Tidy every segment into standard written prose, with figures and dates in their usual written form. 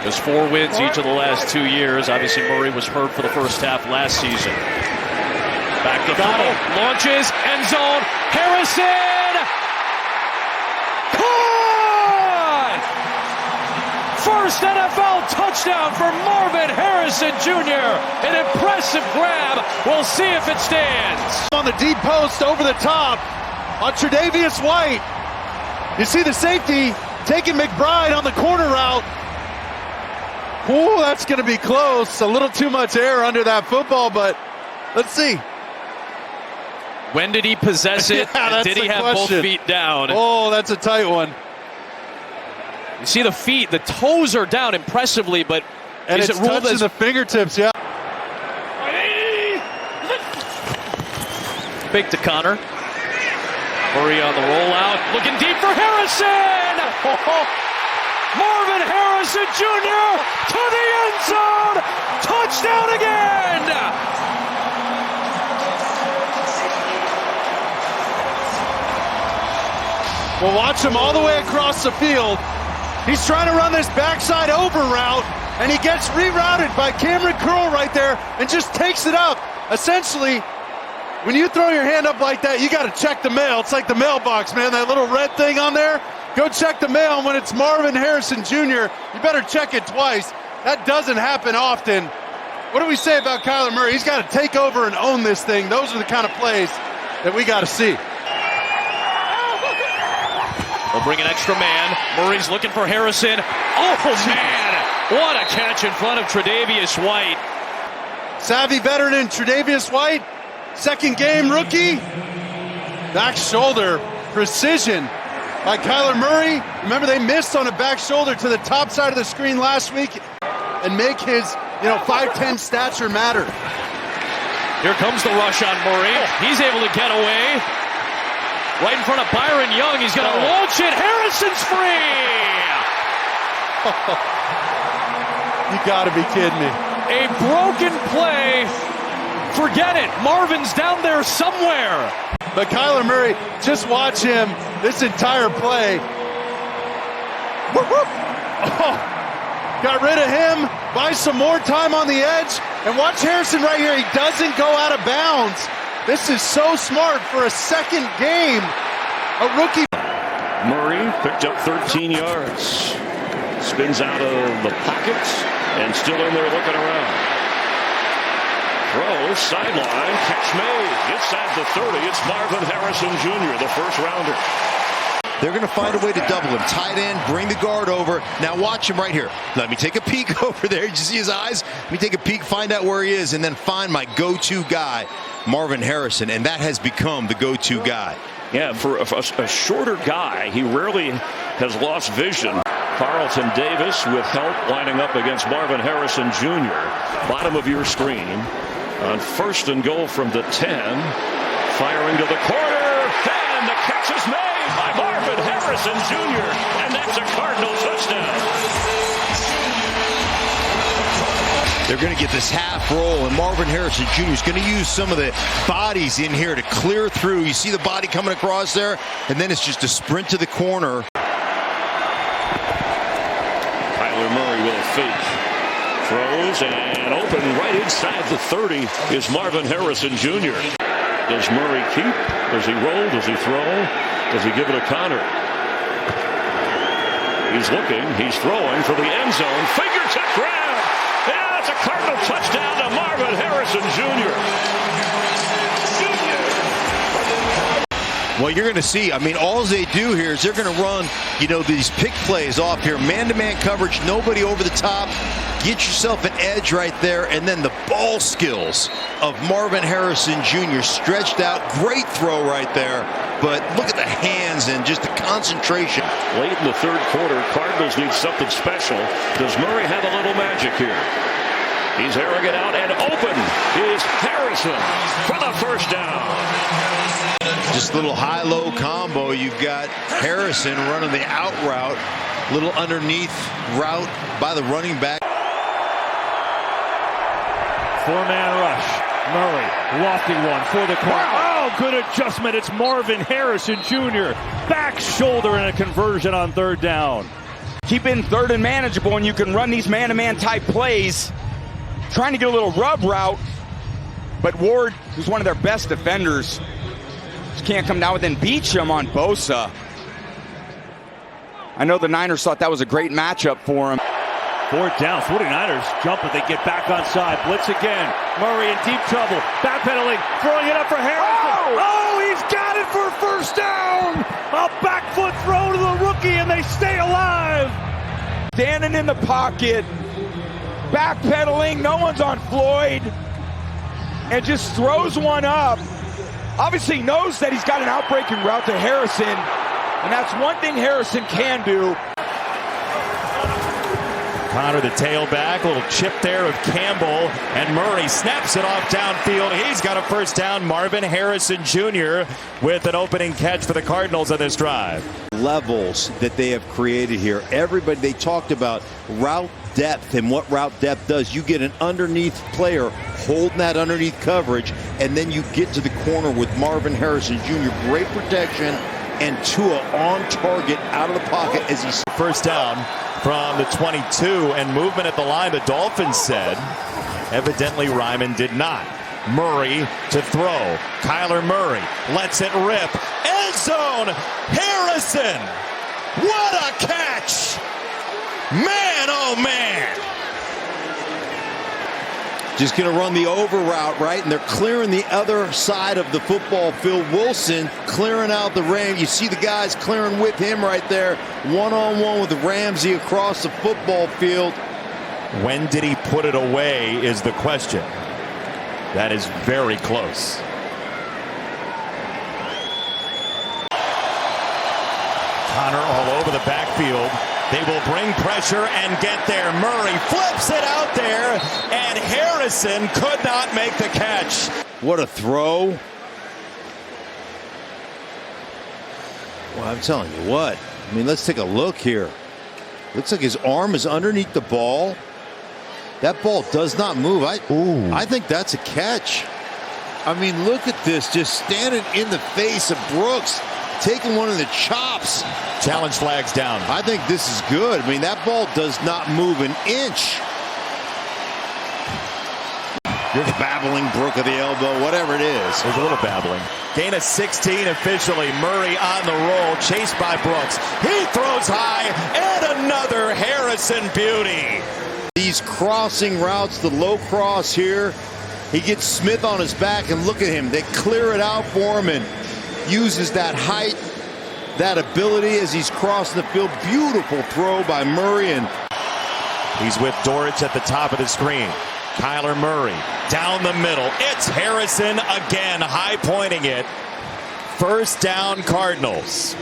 There's 4 wins each of the last 2 years. Obviously, Murray was hurt for the first half last season. Back to funnel, launches, end zone, Harrison! Caught! First NFL touchdown for Marvin Harrison Jr. An impressive grab. We'll see if it stands. On the deep post, over the top, on Tre'Davious White. You see the safety taking McBride on the corner route. Ooh, that's going to be close. A little too much air under that football, but let's see. When did he possess it? Yeah, did he have question. both feet down? Oh, that's a tight one. You see the feet, the toes are down impressively, but and is it's it ruled touching as the fingertips? Yeah. Fake to Connor. Murray on the rollout, looking deep for Harrison. Marvin Harrison Jr. to the end zone. Touchdown again. Well, watch him all the way across the field. He's trying to run this backside over route, and he gets rerouted by Cameron Curl right there and just takes it up. Essentially, when you throw your hand up like that, you got to check the mail. It's like the mailbox, man, that little red thing on there. Go check the mail. And when it's Marvin Harrison Jr., you better check it twice. That doesn't happen often. What do we say about Kyler Murray? He's got to take over and own this thing. Those are the kind of plays that we got to see. They'll bring an extra man. Murray's looking for Harrison. Oh, man! What a catch in front of Tre'Davious White. Savvy veteran Tre'Davious White. Second game rookie. Back shoulder precision by Kyler Murray. Remember, they missed on a back shoulder to the top side of the screen last week and make his 5'10" stature matter. Here comes the rush on Murray. He's able to get away. Right in front of Byron Young. He's going to launch it. Harrison's free. You got to be kidding me. A broken play. Forget it. Marvin's down there somewhere. But Kyler Murray, just watch him this entire play. Whoop, whoop. Oh, got rid of him, buys some more time on the edge, and watch Harrison right here. He doesn't go out of bounds. This is so smart for a second game. A rookie. Murray picked up 13 yards. Spins out of the pocket and still in there looking around. Throw, sideline, catch made. Inside the 30, it's Marvin Harrison Jr., the first rounder. They're going to find a way to double him. Tight end, bring the guard over. Now watch him right here. Let me take a peek over there. Did you see his eyes? Let me take a peek, find out where he is, and then find my go-to guy, Marvin Harrison, and that has become the go-to guy. Yeah, for a shorter guy, he rarely has lost vision. Carlton Davis with help lining up against Marvin Harrison Jr. Bottom of your screen. On first and goal from the 10. Firing to the corner. And the catch is made by Marvin Harrison Jr. And that's a Cardinal touchdown. They're going to get this half roll, and Marvin Harrison Jr. is going to use some of the bodies in here to clear through. You see the body coming across there, and then it's just a sprint to the corner. Kyler Murray will fake. Throws and open right inside the 30 is Marvin Harrison Jr. Does Murray keep? Does he roll? Does he throw? Does he give it to Connor? He's looking. He's throwing for the end zone. Fingertip grab. Yeah, it's a Cardinal touchdown to Marvin Harrison Jr. Well, you're going to see, all they do here is they're going to run, these pick plays off here. Man-to-man coverage, nobody over the top. Get yourself an edge right there, and then the ball skills of Marvin Harrison Jr. stretched out. Great throw right there, but look at the hands and just the concentration. Late in the third quarter, Cardinals need something special. Does Murray have a little magic here? He's airing it out, and open is Harrison for the first down. Just a little high-low combo. You've got Harrison running the out route, little underneath route by the running back. Four-man rush. Murray, lofty one for the corner. Oh, good adjustment. It's Marvin Harrison Jr. Back shoulder and a conversion on third down. Keep it in third and manageable, and you can run these man-to-man type plays. Trying to get a little rub route, but Ward, who's one of their best defenders, just can't come down within Beacham on Bosa. I know the Niners thought that was a great matchup for him. Fourth down, 49ers jump, but they get back on side. Blitz again. Murray in deep trouble. Backpedaling, throwing it up for Harrison. Oh, he's got it for first down. A back foot throw to the rookie, and they stay alive. Standing in the pocket, backpedaling, no one's on Floyd, and just throws one up. Obviously knows that he's got an outbreaking route to Harrison, and that's one thing Harrison can do. Connor, the tailback, a little chip there of Campbell, and Murray snaps it off downfield. He's got a first down. Marvin Harrison Jr. with an opening catch for the Cardinals on this drive. Levels that they have created here. Everybody, they talked about route depth and what route depth does. You get an underneath player holding that underneath coverage, and then you get to the corner with Marvin Harrison Jr. Great protection, and Tua on target out of the pocket as he's first down from the 22, and movement at the line, the Dolphins said. Evidently Ryman did not. Murray to throw. Kyler Murray lets it rip. End zone. Harrison. What a catch. Man, oh man. just going to run the over route, right? And they're clearing the other side of the football field. Wilson clearing out the Rams. You see the guys clearing with him right there. One-on-one with Ramsey across the football field. When did he put it away is the question. That is very close. Connor all over the backfield. They will bring pressure and get there. Murray flips it out there, and Harrison could not make the catch. What a throw. Well, I'm telling you what. I mean, let's take a look here. Looks like his arm is underneath the ball. That ball does not move. I think that's a catch. I mean, look at this. Just standing in the face of Brooks, taking one of the chops. Challenge flags down. I think this is good. I mean, that ball does not move an inch. You're babbling Brook of the elbow, whatever it is. There's a little babbling. Gain of 16 officially. Murray on the roll, chased by Brooks. He throws high, and another Harrison beauty. These crossing routes, the low cross here. He gets Smith on his back, and look at him. They clear it out for him and uses that height, that ability as he's crossing the field. Beautiful throw by Murray. And he's with Dorich at the top of the screen. Kyler Murray down the middle. It's Harrison again, high pointing it. First down, Cardinals.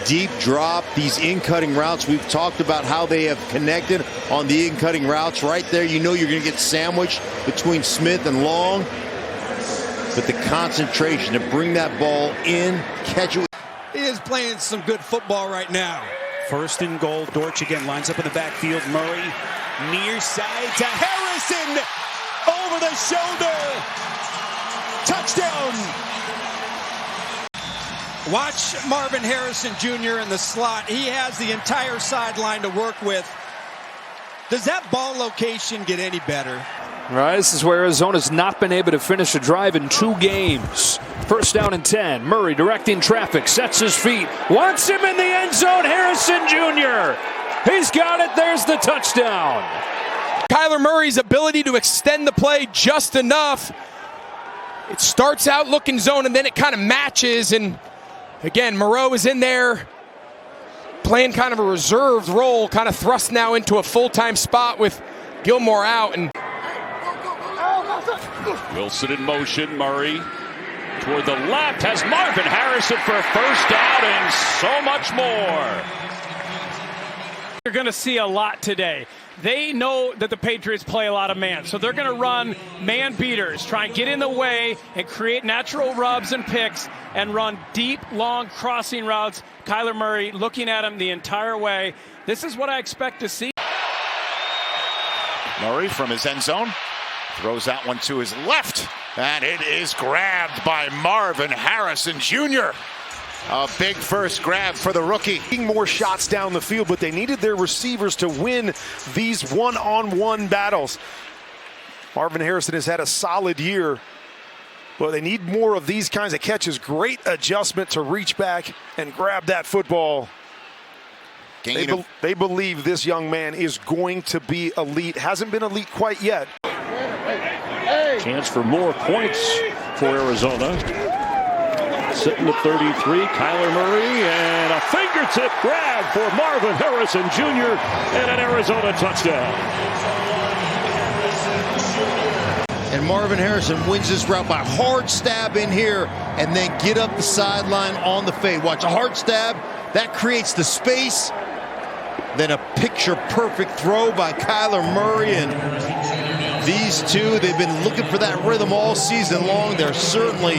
Deep drop, these in-cutting routes. We've talked about how they have connected on the in-cutting routes. Right there, you know you're going to get sandwiched between Smith and Long. But the concentration to bring that ball in, catch it. He is playing some good football right now. First and goal. Dortch again lines up in the backfield. Murray near side to Harrison. Over the shoulder. Touchdown. Watch Marvin Harrison Jr. in the slot. He has the entire sideline to work with. Does that ball location get any better? All right, this is where Arizona's not been able to finish a drive in 2 games. First down and 10. Murray directing traffic, sets his feet, wants him in the end zone. Harrison Jr. He's got it. There's the touchdown. Kyler Murray's ability to extend the play just enough. It starts out looking zone, and then it kind of matches. And again, Moreau is in there playing kind of a reserved role, kind of thrust now into a full-time spot with Gilmore out. And Wilson in motion. Murray toward the left has Marvin Harrison for a first down and so much more. You're going to see a lot today. They know that the Patriots play a lot of man, so they're going to run man beaters, try and get in the way and create natural rubs and picks and run deep, long crossing routes. Kyler Murray looking at him the entire way. This is what I expect to see. Murray from his end zone throws that one to his left, and it is grabbed by Marvin Harrison Jr. A big first grab for the rookie. More shots down the field, but they needed their receivers to win these one-on-one battles. Marvin Harrison has had a solid year, but they need more of these kinds of catches. Great adjustment to reach back and grab that football. They believe this young man is going to be elite. Hasn't been elite quite yet. Chance for more points for Arizona. Sitting at 33, Kyler Murray, and a fingertip grab for Marvin Harrison Jr. and an Arizona touchdown. And Marvin Harrison wins this route by hard stab in here and then get up the sideline on the fade. Watch a hard stab. That creates the space. Then a picture-perfect throw by Kyler Murray. And these two, they've been looking for that rhythm all season long. They're certainly